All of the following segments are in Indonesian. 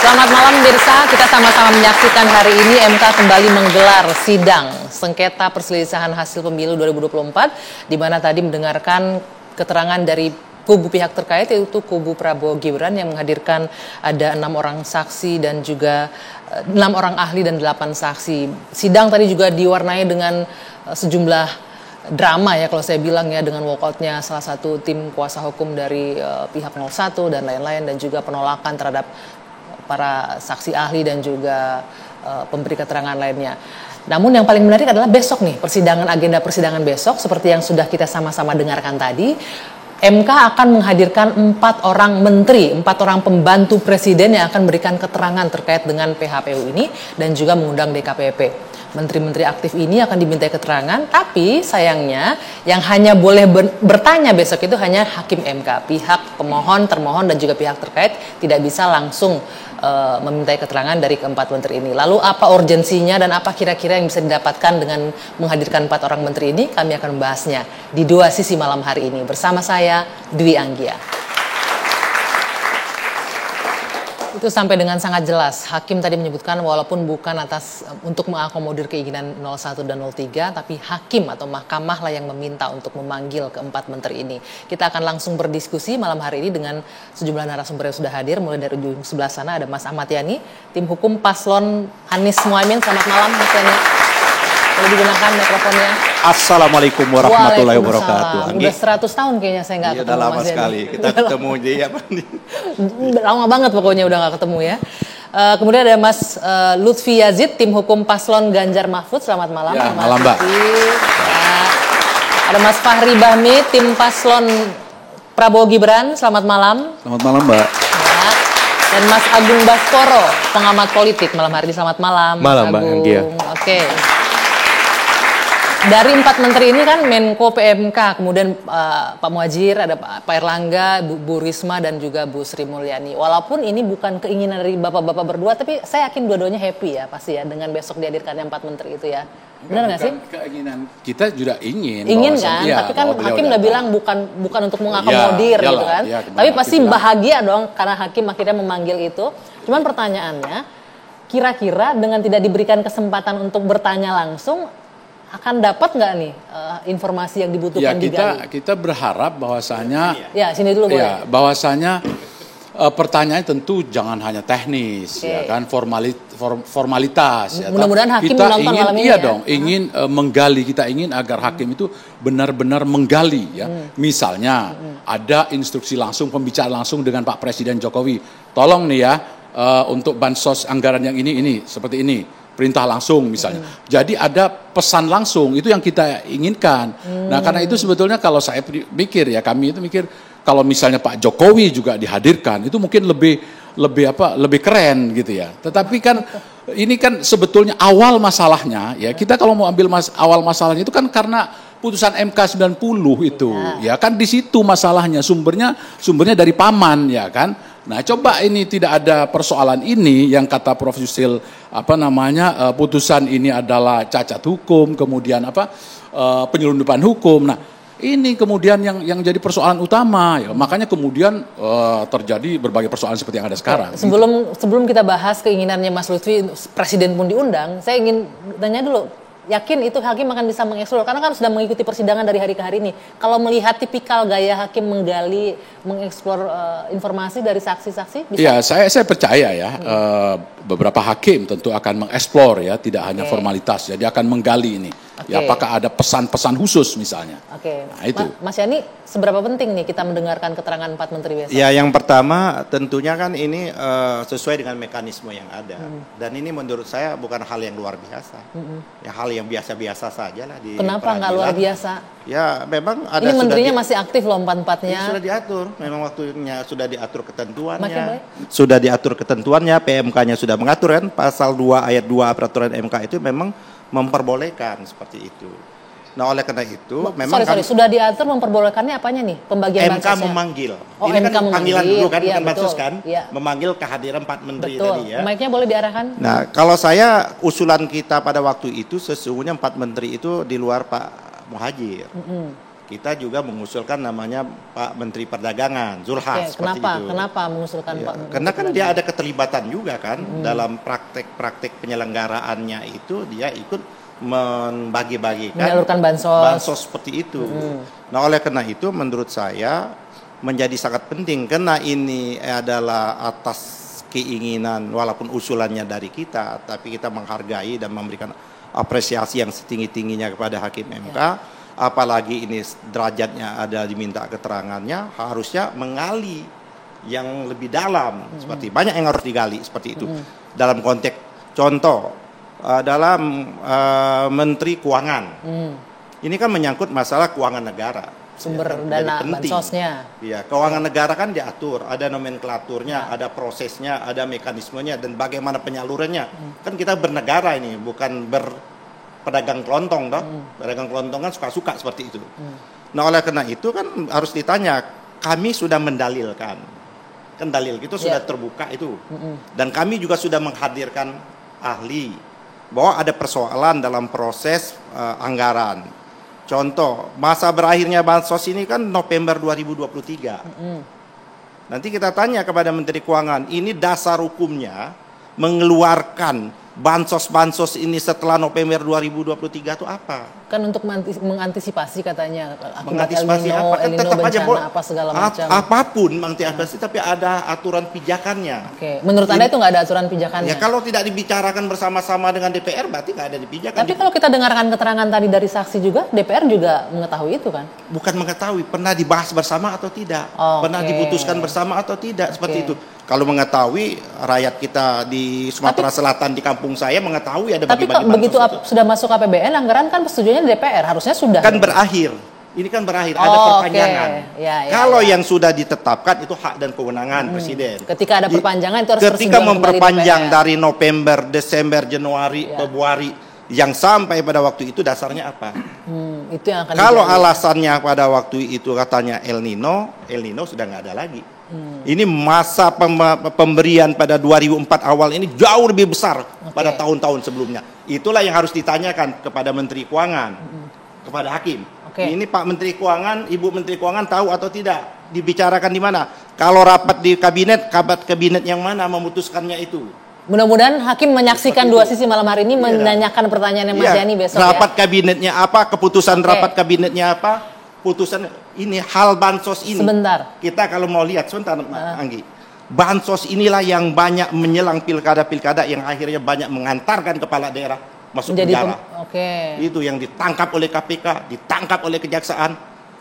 Selamat malam pemirsa, kita sama-sama menyaksikan hari ini MK kembali menggelar sidang sengketa perselisihan hasil pemilu 2024 di mana tadi mendengarkan keterangan dari kubu pihak terkait yaitu kubu Prabowo Gibran yang menghadirkan ada 6 orang saksi dan juga 6 orang ahli dan 8 saksi. Sidang tadi juga diwarnai dengan sejumlah drama ya kalau saya bilang ya, dengan walkoutnya salah satu tim kuasa hukum dari pihak 01 dan lain-lain, dan juga penolakan terhadap para saksi ahli dan juga pemberi keterangan lainnya. Namun yang paling menarik adalah besok nih, agenda persidangan besok seperti yang sudah kita sama-sama dengarkan tadi. MK akan menghadirkan 4 orang menteri, 4 orang pembantu presiden yang akan memberikan keterangan terkait dengan PHPU ini dan juga mengundang DKPP. Menteri-menteri aktif ini akan dimintai keterangan, tapi sayangnya yang hanya boleh bertanya besok itu hanya hakim MK. Pihak pemohon, termohon dan juga pihak terkait tidak bisa langsung memintai keterangan dari keempat menteri ini. Lalu apa urgensinya dan apa kira-kira yang bisa didapatkan dengan menghadirkan 4 orang menteri ini? Kami akan membahasnya di Dua Sisi malam hari ini bersama saya, Dwi Anggia. Itu sampai dengan sangat jelas. Hakim tadi menyebutkan walaupun bukan untuk mengakomodir keinginan 01 dan 03, tapi hakim atau mahkamah lah yang meminta untuk memanggil keempat menteri ini. Kita akan langsung berdiskusi malam hari ini dengan sejumlah narasumber yang sudah hadir. Mulai dari ujung sebelah sana ada Mas Ahmad Yani, tim hukum paslon Anies Muhaimin. Selamat malam Mas Yani. Boleh digunakan mikrofonnya. Assalamualaikum warahmatullahi wabarakatuh. Udah 100 tahun kayaknya saya nggak ketemu. Udah lama sekali kita ketemu di apa nih? Lama banget pokoknya udah nggak ketemu ya. Kemudian ada Mas Lutfi Yazid, tim hukum paslon Ganjar Mahfud. Selamat malam. Ya, malam Mbak. Ya. Ada Mas Fahri Bahmi, tim paslon Prabowo Gibran. Selamat malam. Selamat malam Mbak. Ya. Dan Mas Agung Baskoro, pengamat politik malam hari ini. Selamat malam. Malam Mbak Anggia. Oke. Dari 4 menteri ini kan Menko PMK, kemudian Pak Muhadjir, ada Pak Erlangga, Bu Risma dan juga Bu Sri Mulyani. Walaupun ini bukan keinginan dari bapak-bapak berdua, tapi saya yakin dua-duanya happy ya pasti ya dengan besok dihadirkannya 4 menteri itu ya. Benar nggak sih? Keinginan kita juga ingin. Ingin kan, ya, tapi kan hakim udah bilang bukan untuk mengakomodir gitu kan. Ya, tapi pasti bahagia dong karena hakim akhirnya memanggil itu. Cuman pertanyaannya, kira-kira dengan tidak diberikan kesempatan untuk bertanya langsung, akan dapat nggak nih informasi yang dibutuhkan digali? Kita berharap bahwasanya sini dulu boleh. Ya, bahwasanya pertanyaannya tentu jangan hanya teknis, ya kan, formalitas. Mudah-mudahan hakim kita menonton ingin, malam ini ingin menggali, kita ingin agar hakim itu benar-benar menggali, ya. Misalnya ada instruksi langsung, pembicaraan langsung dengan Pak Presiden Jokowi. Tolong nih ya, untuk bansos anggaran yang ini seperti ini. Perintah langsung misalnya. Jadi ada pesan langsung, itu yang kita inginkan. Nah karena itu sebetulnya kalau saya pikir ya, kami itu mikir kalau misalnya Pak Jokowi juga dihadirkan, itu mungkin lebih keren gitu ya. Tetapi kan ini kan sebetulnya awal masalahnya ya, kita kalau mau ambil awal masalahnya itu kan karena putusan MK 90 itu ya kan, di situ masalahnya, sumbernya dari paman ya kan. Nah coba ini tidak ada persoalan ini yang kata Prof Yusril putusan ini adalah cacat hukum, kemudian penyelundupan hukum. Nah ini kemudian yang jadi persoalan utama ya, makanya kemudian terjadi berbagai persoalan seperti yang ada sekarang. Sebelum kita bahas keinginannya Mas Lutfi, Presiden pun diundang, saya ingin tanya dulu. Yakin itu hakim akan bisa mengeksplor karena kan sudah mengikuti persidangan dari hari ke hari ini. Kalau melihat tipikal gaya hakim menggali, mengeksplor informasi dari saksi-saksi, bisa? Ya, saya percaya ya, beberapa hakim tentu akan mengeksplor ya, tidak hanya formalitas, jadi akan menggali ini. Ya, apakah ada pesan-pesan khusus misalnya? Nah, itu. Mas Yani, seberapa penting nih kita mendengarkan keterangan 4 menteri besok? Ya, yang pertama tentunya kan ini sesuai dengan mekanisme yang ada. Dan ini menurut saya bukan hal yang luar biasa. Ya, hal yang biasa-biasa saja lah di Kenapa nggak luar biasa? Ya, memang ada. Ini menterinya masih aktif loh 4-4-nya. Sudah diatur, memang waktunya sudah diatur ketentuannya. Sudah diatur ketentuannya, PMK-nya sudah mengatur kan, pasal 2 ayat 2 peraturan MK itu memang memperbolehkan seperti itu. Nah oleh karena itu memang sudah diatur memperbolehkannya apanya nih? Pembagian MK memanggil. Oh, ini MK kan panggilan dulu kan, bukan bansos kan? Ya. Memanggil kehadiran 4 menteri betul. tadi ya. Mic-nya boleh diarahkan? Nah kalau saya usulan kita pada waktu itu sesungguhnya 4 menteri itu di luar Pak Muhadjir. kita juga mengusulkan namanya Pak Menteri Perdagangan, Zulhas. Kenapa mengusulkan ya, Pak? Karena kan dia ada keterlibatan juga kan dalam praktek-praktek penyelenggaraannya itu, dia ikut membagi-bagikan menyalurkan bansos seperti itu. Nah, oleh karena itu menurut saya menjadi sangat penting, karena ini adalah atas keinginan walaupun usulannya dari kita, tapi kita menghargai dan memberikan apresiasi yang setinggi-tingginya kepada Hakim MK. Apalagi ini derajatnya ada diminta keterangannya, harusnya menggali yang lebih dalam, seperti banyak yang harus digali seperti itu. Dalam konteks contoh dalam Menteri Keuangan, ini kan menyangkut masalah keuangan negara, sumber dana bansosnya. Ya, keuangan negara kan diatur, ada nomenklaturnya, ada prosesnya, ada mekanismenya, dan bagaimana penyalurannya. Kan kita bernegara ini, bukan pedagang kelontong, toh. Pedagang kelontong kan suka-suka seperti itu. Nah, oleh karena itu kan harus ditanya, kami sudah mendalilkan, kan dalil itu sudah terbuka itu, dan kami juga sudah menghadirkan ahli bahwa ada persoalan dalam proses anggaran. Contoh, masa berakhirnya bansos ini kan November 2023. Nanti kita tanya kepada Menteri Keuangan, ini dasar hukumnya mengeluarkan bansos-bansos ini setelah November 2023 itu apa? Kan untuk mengantisipasi katanya mengantisipasi El Nino bencana apa segala macam. Apapun mengantisipasi, tapi ada aturan pijakannya. Oke, menurut Anda itu nggak ada aturan pijakannya? Ya, kalau tidak dibicarakan bersama-sama dengan DPR berarti nggak ada pijakan. Tapi kalau kita dengarkan keterangan tadi dari saksi juga, DPR juga mengetahui itu kan? Bukan mengetahui, pernah dibahas bersama atau tidak, pernah diputuskan bersama atau tidak, seperti itu. Kalau mengetahui, rakyat kita di Sumatera Selatan di kampung saya mengetahui ada bagi-bagi bansos. Tapi begitu sudah masuk APBN, anggaran kan persetujuannya DPR, harusnya sudah. Kan berakhir. Ini kan berakhir, ada perpanjangan. Kalau yang sudah ditetapkan itu hak dan kewenangan Presiden. Ketika ada perpanjangan itu harus ketika memperpanjang dari November, Desember, Januari, Februari, yang sampai pada waktu itu dasarnya apa? Itu yang akan kalau alasannya pada waktu itu katanya El Nino sudah nggak ada lagi. Ini masa pemberian pada 2004 awal ini jauh lebih besar pada tahun-tahun sebelumnya. Itulah yang harus ditanyakan kepada Menteri Keuangan, kepada Hakim. Ini Pak Menteri Keuangan, Ibu Menteri Keuangan tahu atau tidak? Dibicarakan di mana? Kalau rapat di kabinet yang mana memutuskannya itu? Mudah-mudahan Hakim menyaksikan dua sisi malam hari ini, menanyakan pertanyaan Mas Yani besok. Rapat kabinetnya apa? Keputusan rapat kabinetnya apa? Putusan ini hal bansos ini. Sebentar. Kita kalau mau lihat sebentar, Anggi. Bansos inilah yang banyak menyelang pilkada-pilkada yang akhirnya banyak mengantarkan kepala daerah masuk penjara. Itu yang ditangkap oleh KPK, ditangkap oleh kejaksaan.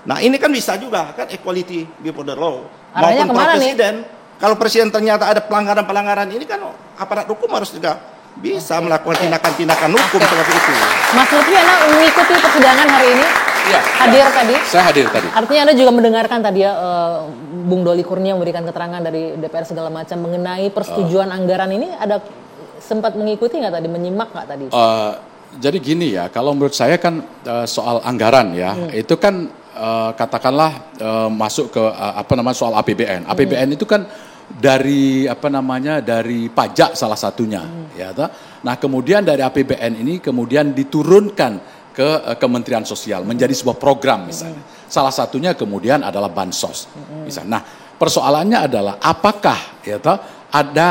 Nah, ini kan bisa juga kan equality before the law. Arahnya maupun kemana presiden. Kalau presiden ternyata ada pelanggaran-pelanggaran ini kan aparat hukum harus juga bisa melakukan tindakan-tindakan hukum seperti itu. Mas Lutfi, Anda mengikuti persidangan hari ini? Ya, hadir tadi? Saya hadir tadi. Artinya Anda juga mendengarkan tadi ya Bung Doli Kurnia memberikan keterangan dari DPR segala macam mengenai persetujuan anggaran ini. Ada sempat mengikuti nggak tadi, menyimak nggak tadi? Jadi gini ya, kalau menurut saya kan soal anggaran ya, itu kan katakanlah masuk ke soal APBN. APBN itu kan dari dari pajak salah satunya, ya. Nah, kemudian dari APBN ini kemudian diturunkan ke Kementerian Sosial menjadi sebuah program misalnya. Salah satunya kemudian adalah bansos. Misalnya. Nah, persoalannya adalah apakah ada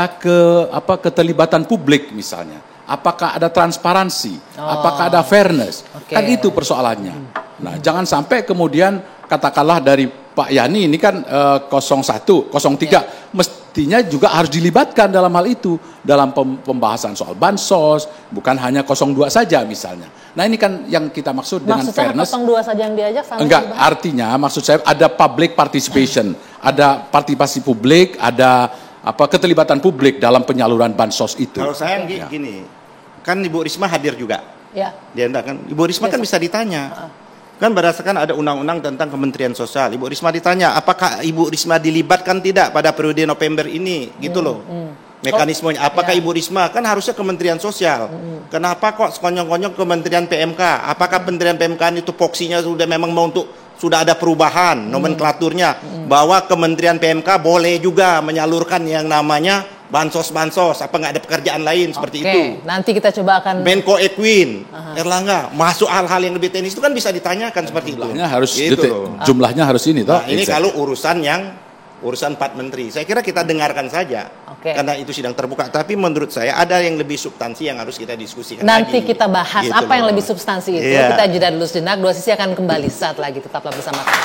keterlibatan publik misalnya. Apakah ada transparansi? Apakah ada fairness? Kan itu persoalannya. Nah, jangan sampai kemudian katakanlah dari Pak Yani ini kan 01, 03 mestinya juga harus dilibatkan dalam hal itu, dalam pembahasan soal bansos, bukan hanya 02 saja misalnya. Nah, ini kan yang kita maksud dengan fairness. Maksudnya 02 saja yang diajak sama enggak, artinya maksud saya ada public participation, ada partisipasi publik, ada keterlibatan publik dalam penyaluran bansos itu. Kalau saya gini, kan Ibu Risma hadir juga. Ya. Dia kan Ibu Risma kan bisa ditanya. Kan berdasarkan ada undang-undang tentang Kementerian Sosial. Ibu Risma ditanya, apakah Ibu Risma dilibatkan tidak pada periode November ini? Gitu loh. Mekanismenya. Apakah Ibu Risma? Kan harusnya Kementerian Sosial. Kenapa kok sekonyong-konyong Kementerian PMK? Apakah Kementerian PMK itu voksinya sudah memang mau sudah ada perubahan nomenklaturnya bahwa Kementerian PMK boleh juga menyalurkan yang namanya bansos, apa nggak ada pekerjaan lain seperti itu. Nanti kita coba akan Menko Equin, Erlangga, masuk hal-hal yang lebih teknis itu kan bisa ditanyakan seperti jumlahnya itu. harus Gitu. jumlahnya harus ini toh. Nah, ini kalau urusan 4 menteri, saya kira kita dengarkan saja. Karena itu sidang terbuka. Tapi menurut saya ada yang lebih substansi yang harus kita diskusikan. nanti lagi. kita bahas Gitu apa yang loh. lebih substansi itu. Iya. Kita jeda dulu sejenak. Dua sisi akan kembali saat lagi. Tetaplah bersama kami.